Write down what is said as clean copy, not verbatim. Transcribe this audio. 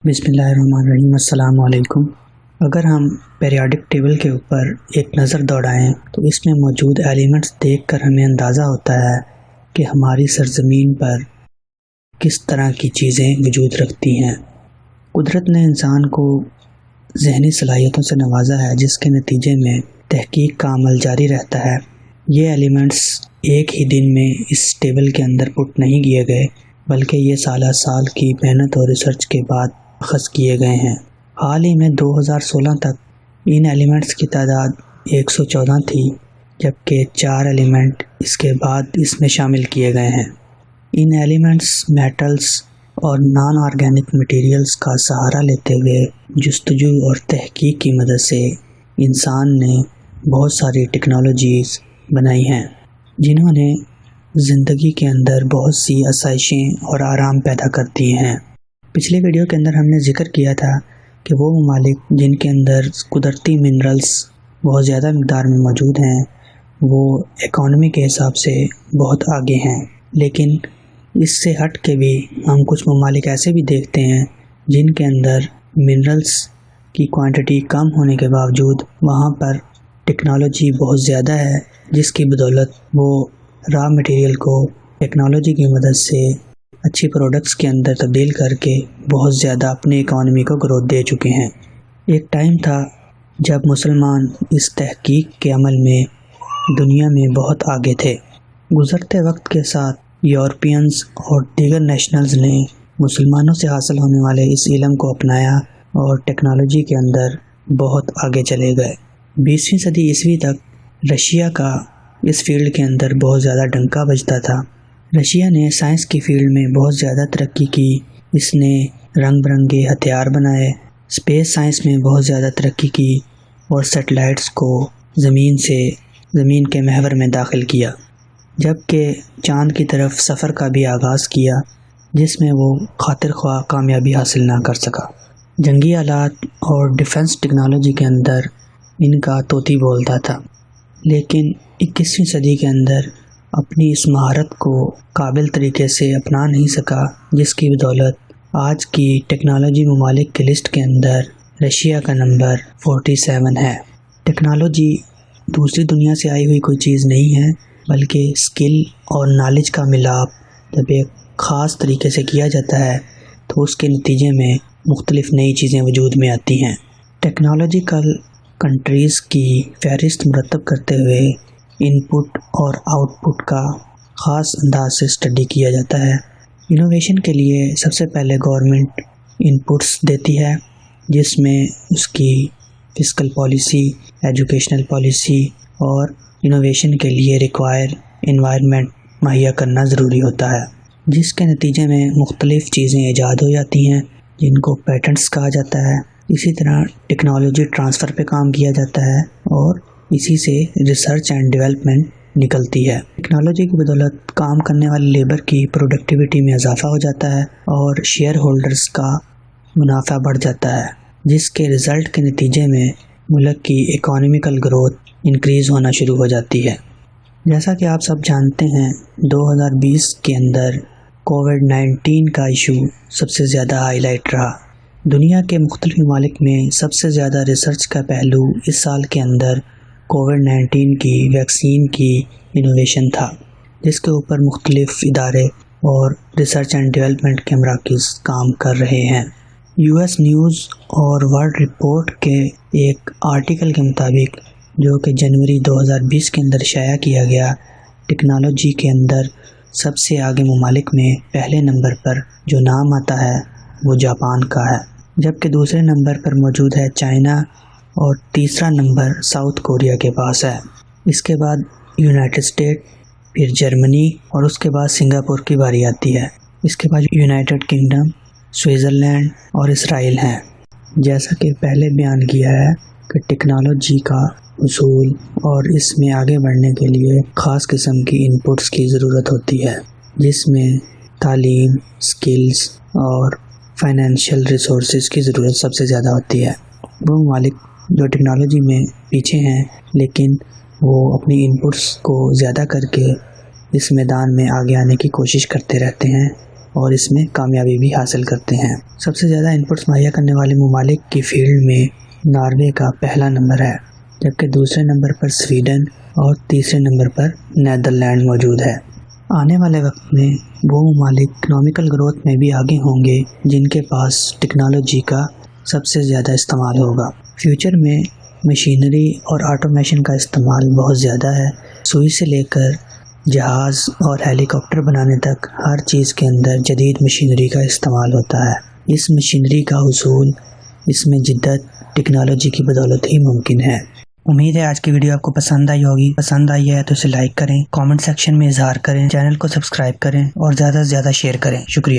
बिस्मिल्लाहिर्रहमानिर्रहीम। अस्सलाम वालेकुम। अगर हम पीरियोडिक टेबल के ऊपर एक नज़र दौड़ाएं तो इसमें मौजूद एलिमेंट्स देखकर हमें अंदाज़ा होता है कि हमारी सरज़मीन पर किस तरह की चीज़ें वजूद रखती हैं। कुदरत ने इंसान को ज़हनी सलाहियतों से नवाजा है, जिसके नतीजे में तहकीक का अमल जारी रहता है। ये एलिमेंट्स एक ही दिन में इस टेबल के अंदर पुट नहीं किए गए, बल्कि ये साल की मेहनत और रिसर्च के बाद अखज़ किए गए हैं। हाल ही में 2016 तक इन एलिमेंट्स की तादाद 114 थी, जबकि 4 एलिमेंट इसके बाद इसमें शामिल किए गए हैं। इन एलिमेंट्स, मेटल्स और नॉन ऑर्गेनिक मटेरियल्स का सहारा लेते हुए जुस्तजू और तहकीक की मदद से इंसान ने बहुत सारी टेक्नोलॉजीज़ बनाई हैं, जिन्होंने ज़िंदगी के अंदर बहुत सी आसाइशें और आराम पैदा कर दिए हैं। पिछले वीडियो के अंदर हमने जिक्र किया था कि वो ममालिक जिनके अंदर कुदरती मिनरल्स बहुत ज़्यादा मिक़दार में मौजूद हैं, वो इकॉनमी के हिसाब से बहुत आगे हैं। लेकिन इससे हट के भी हम कुछ ममालिक ऐसे भी देखते हैं जिनके अंदर मिनरल्स की क्वांटिटी कम होने के बावजूद वहाँ पर टेक्नोलॉजी बहुत ज़्यादा है, जिसकी बदौलत वो रॉ मटेरियल को टेक्नोलॉजी की मदद से अच्छी प्रोडक्ट्स के अंदर तब्दील करके बहुत ज़्यादा अपनी इकॉनमी को ग्रोथ दे चुके हैं। एक टाइम था जब मुसलमान इस तहकीक के अमल में दुनिया में बहुत आगे थे। गुज़रते वक्त के साथ यूरोपियंस और दीगर नेशनल्स ने मुसलमानों से हासिल होने वाले इस इल्म को अपनाया और टेक्नोलॉजी के अंदर बहुत आगे चले गए। 20वीं सदी ईस्वी तक रशिया का इस फील्ड के अंदर बहुत ज़्यादा डंका बजता था। रशिया ने साइंस की फील्ड में बहुत ज़्यादा तरक्की की। इसने रंग बिरंगे हथियार बनाए, स्पेस साइंस में बहुत ज़्यादा तरक्की की और सैटेलाइट्स को ज़मीन के महवर में दाखिल किया, जबकि चाँद की तरफ सफ़र का भी आगाज़ किया, जिसमें वो खातिर ख्वाह कामयाबी हासिल ना कर सका। जंगी आलात और डिफेंस टेक्नोलॉजी के अंदर इनका तोती बोलता था, लेकिन 21वीं सदी के अंदर अपनी इस महारत को काबिल तरीके से अपना नहीं सका, जिसकी बदौलत आज की टेक्नोलॉजी ममालिक की लिस्ट के अंदर रशिया का नंबर 47 है। टेक्नोलॉजी दूसरी दुनिया से आई हुई कोई चीज़ नहीं है, बल्कि स्किल और नॉलेज का मिलाप जब एक ख़ास तरीके से किया जाता है तो उसके नतीजे में मुख्तलिफ़ नई चीज़ें वजूद में आती हैं। टेक्नोलॉजिकल कंट्रीज़ की फहरिस्त मुरतब करते हुए इनपुट और आउटपुट का ख़ास अंदाज से स्टडी किया जाता है। इनोवेशन के लिए सबसे पहले गवर्नमेंट इनपुट्स देती है, जिसमें उसकी फिस्कल पॉलिसी, एजुकेशनल पॉलिसी और इनोवेशन के लिए रिक्वायर एनवायरनमेंट मुहैया करना ज़रूरी होता है, जिसके नतीजे में मुख्तलिफ़ चीज़ें ईजाद हो जाती हैं, जिनको पैटेंट्स कहा जाता है। इसी तरह टेक्नोलॉजी ट्रांसफ़र पे काम किया जाता है और इसी से रिसर्च एंड डेवलपमेंट निकलती है। टेक्नोलॉजी की बदौलत काम करने वाली लेबर की प्रोडक्टिविटी में इजाफा हो जाता है और शेयर होल्डर्स का मुनाफा बढ़ जाता है, जिसके रिज़ल्ट के नतीजे में मुल्क की इकोनॉमिकल ग्रोथ इंक्रीज़ होना शुरू हो जाती है। जैसा कि आप सब जानते हैं, 2020 के अंदर कोविड-19 का इशू सबसे ज़्यादा हाईलाइट रहा। दुनिया के मुख्तलिफ़ ममालिक में सबसे ज़्यादा रिसर्च का पहलू इस साल के अंदर कोविड-19 की वैक्सीन की इनोवेशन था, जिसके ऊपर मुख्तलिफ़ इदारे और रिसर्च एंड डेवलपमेंट के मराकज़ काम कर रहे हैं। US न्यूज़ और वर्ल्ड रिपोर्ट के एक आर्टिकल के मुताबिक, जो कि जनवरी 2020 के अंदर शाया किया गया, टेक्नोलॉजी के अंदर सबसे आगे ममालिक में पहले नंबर पर जो नाम आता है वो जापान का है, जबकि दूसरे नंबर पर मौजूद है चाइना और तीसरा नंबर साउथ कोरिया के पास है। इसके बाद यूनाइटेड स्टेट, फिर जर्मनी और उसके बाद सिंगापुर की बारी आती है। इसके बाद यूनाइटेड किंगडम, स्विट्ज़रलैंड और इसराइल हैं। जैसा कि पहले बयान किया है कि टेक्नोलॉजी का उसूल और इसमें आगे बढ़ने के लिए ख़ास किस्म की इनपुट्स की ज़रूरत होती है, जिसमें तालीम, स्किल्स और फाइनेंशियल रिसोर्सेज की ज़रूरत सबसे ज़्यादा होती है। वो ममालिक जो टेक्नोलॉजी में पीछे हैं, लेकिन वो अपनी इनपुट्स को ज़्यादा करके इस मैदान में आगे आने की कोशिश करते रहते हैं, اور اس میں کامیابی بھی حاصل کرتے ہیں۔ سب سے زیادہ انپٹس مہیا کرنے والے ممالک کی فیلڈ میں ناروے کا پہلا نمبر ہے، جبکہ دوسرے نمبر پر سویڈن اور تیسرے نمبر پر نیدرلینڈ موجود ہے۔ آنے والے وقت میں وہ ممالک اکنامیکل گروتھ میں بھی آگے ہوں گے جن کے پاس ٹیکنالوجی کا سب سے زیادہ استعمال ہوگا۔ فیوچر میں مشینری اور آٹومیشن کا استعمال بہت زیادہ ہے۔ سوئی سے لے کر جہاز اور ہیلی کاپٹر بنانے تک ہر چیز کے اندر جدید مشینری کا استعمال ہوتا ہے۔ اس مشینری کا حصول اس میں جدت ٹیکنالوجی کی بدولت ہی ممکن ہے۔ امید ہے آج کی ویڈیو آپ کو پسند آئی ہوگی۔ پسند آئی ہے تو اسے لائک کریں، کامنٹ سیکشن میں اظہار کریں، چینل کو سبسکرائب کریں اور زیادہ سے زیادہ شیئر کریں۔ شکریہ۔